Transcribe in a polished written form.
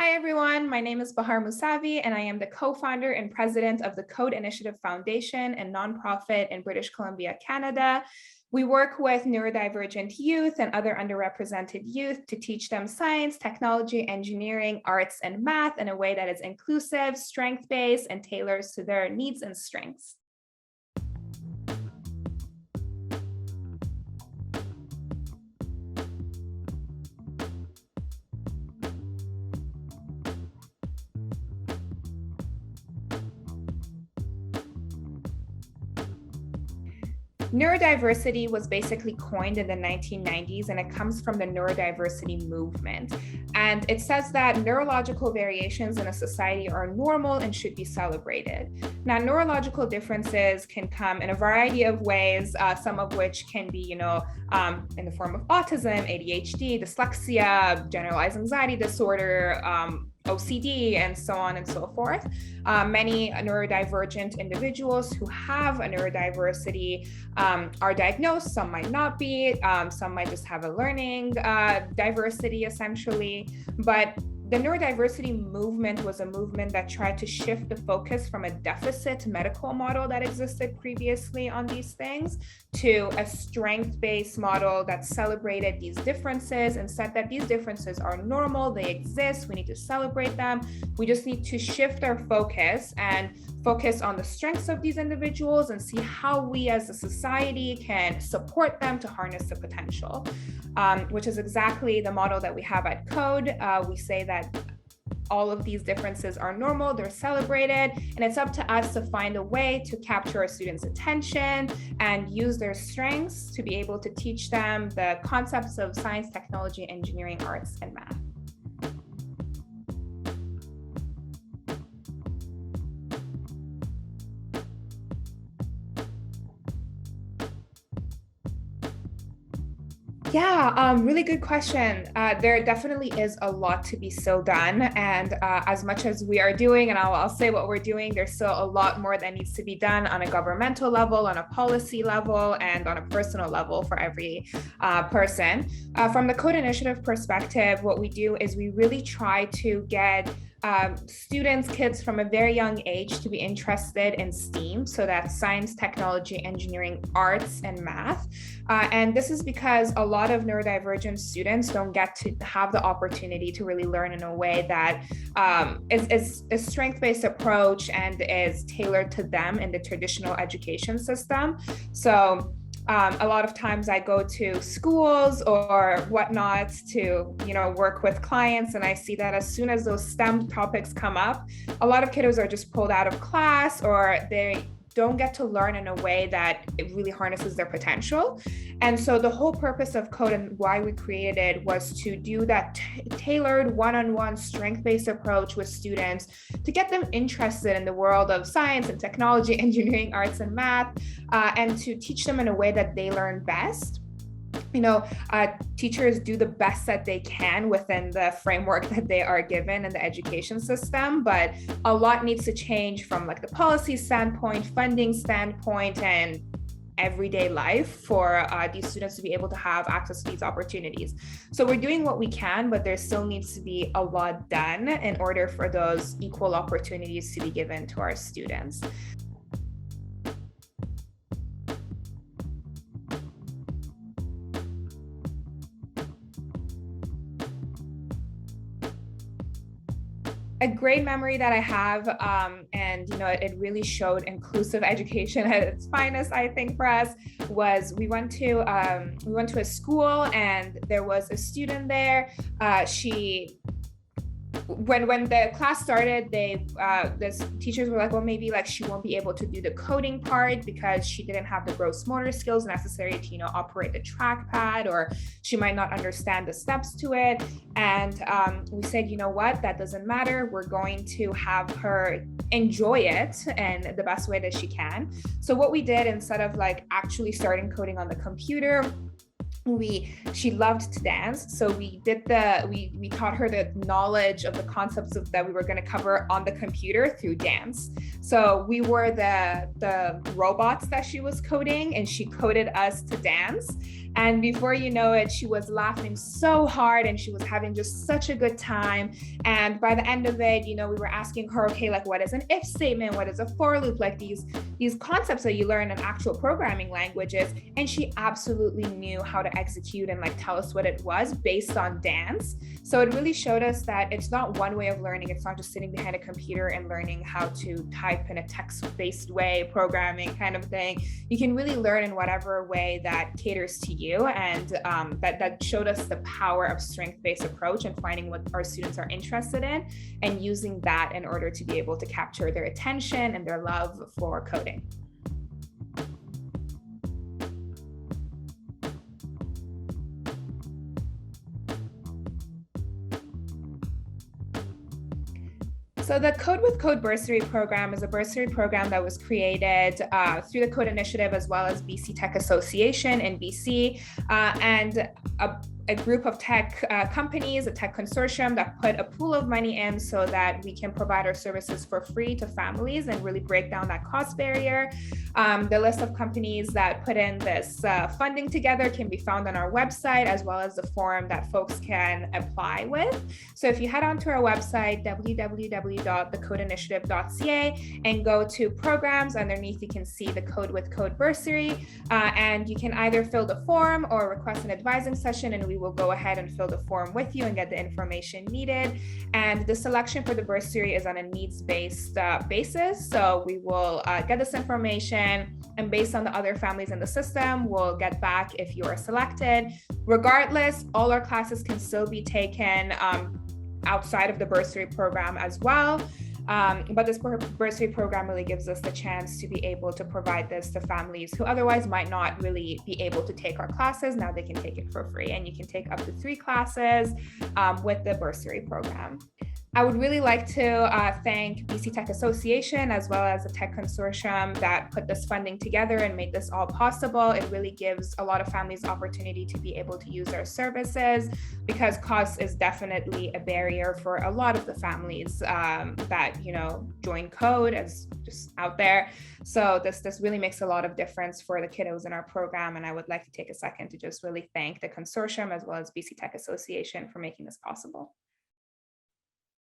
Hi, everyone. My name is Bahar Moussavi, and I am the co-founder and president of the C.O.D.E Initiative Foundation, a nonprofit in British Columbia, Canada. We work with neurodivergent youth and other underrepresented youth to teach them science, technology, engineering, arts, and math in a way that is inclusive, strength-based, and tailors to their needs and strengths. Neurodiversity was basically coined in the 1990s, and it comes from the neurodiversity movement. And it says that neurological variations in a society are normal and should be celebrated. Now, neurological differences can come in a variety of ways, some of which can be, in the form of autism, ADHD, dyslexia, generalized anxiety disorder, OCD, and so on and so forth. Many neurodivergent individuals who have a neurodiversity are diagnosed. Some might not be. Some might just have a learning diversity, essentially. But the neurodiversity movement was a movement that tried to shift the focus from a deficit medical model that existed previously on these things to a strength-based model that celebrated these differences and said that these differences are normal, they exist, we need to celebrate them. We just need to shift our focus and focus on the strengths of these individuals and see how we as a society can support them to harness the potential, which is exactly the model that we have at C.O.D.E. We say that all of these differences are normal, they're celebrated, and it's up to us to find a way to capture our students' attention and use their strengths to be able to teach them the concepts of science, technology, engineering, arts, and math. Yeah, really good question. There definitely is a lot to be still done. And as much as we are doing, and I'll say what we're doing, there's still a lot more that needs to be done on a governmental level, on a policy level, and on a personal level for every person. From the C.O.D.E initiative perspective, what we do is we really try to get students, kids from a very young age to be interested in STEAM, so that's science, technology, engineering, arts, and math. And this is because a lot of neurodivergent students don't get to have the opportunity to really learn in a way that is a strength-based approach and is tailored to them in the traditional education system. So a lot of times I go to schools or whatnot to, work with clients, and I see that as soon as those STEM topics come up, a lot of kiddos are just pulled out of class, or they don't get to learn in a way that it really harnesses their potential. And so the whole purpose of C.O.D.E and why we created it was to do that tailored one-on-one strength-based approach with students to get them interested in the world of science and technology, engineering, arts, and math, and to teach them in a way that they learn best. Teachers do the best that they can within the framework that they are given in the education system, but a lot needs to change from like the policy standpoint, funding standpoint, and everyday life for these students to be able to have access to these opportunities. So we're doing what we can, but there still needs to be a lot done in order for those equal opportunities to be given to our students. A great memory that I have, and it really showed inclusive education at its finest, I think, for us, was we went to a school, and there was a student there. When the class started, the teachers were like, well, maybe she won't be able to do the coding part because she didn't have the gross motor skills necessary to operate the trackpad, or she might not understand the steps to it. And we said, you know what, that doesn't matter. We're going to have her enjoy it in the best way that she can. So what we did, instead of actually starting coding on the computer, she loved to dance, so we taught her the knowledge of the concepts that we were going to cover on the computer through dance. So we were the robots that she was coding, and she coded us to dance. And before you know it, she was laughing so hard and she was having just such a good time. And by the end of it, we were asking her, okay, like what is an if statement? What is a for loop? Like these concepts that you learn in actual programming languages. And she absolutely knew how to execute and like tell us what it was based on dance. So it really showed us that it's not one way of learning. It's not just sitting behind a computer and learning how to type in a text-based way, programming kind of thing. You can really learn in whatever way that caters to you. And that showed us the power of strength-based approach and finding what our students are interested in and using that in order to be able to capture their attention and their love for coding. So the Code with Code bursary program is a bursary program that was created through the Code Initiative as well as BC Tech Association in BC, and a group of tech companies, a tech consortium that put a pool of money in so that we can provide our services for free to families and really break down that cost barrier. The list of companies that put in this funding together can be found on our website, as well as the form that folks can apply with. So if you head onto our website, www.thecodeinitiative.ca, and go to programs, underneath you can see the Code with Code bursary, and you can either fill the form or request an advising session, and we will go ahead and fill the form with you and get the information needed. And the selection for the bursary is on a needs-based basis. So we will get this information, and based on the other families in the system, we'll get back if you are selected. Regardless, all our classes can still be taken outside of the bursary program as well. But this bursary program really gives us the chance to be able to provide this to families who otherwise might not really be able to take our classes. Now they can take it for free, and you can take up to 3 classes with the bursary program. I would really like to thank BC Tech Association as well as the Tech Consortium that put this funding together and made this all possible. It really gives a lot of families opportunity to be able to use our services, because cost is definitely a barrier for a lot of the families that join Code as just out there. So this really makes a lot of difference for the kiddos in our program, and I would like to take a second to just really thank the consortium as well as BC Tech Association for making this possible.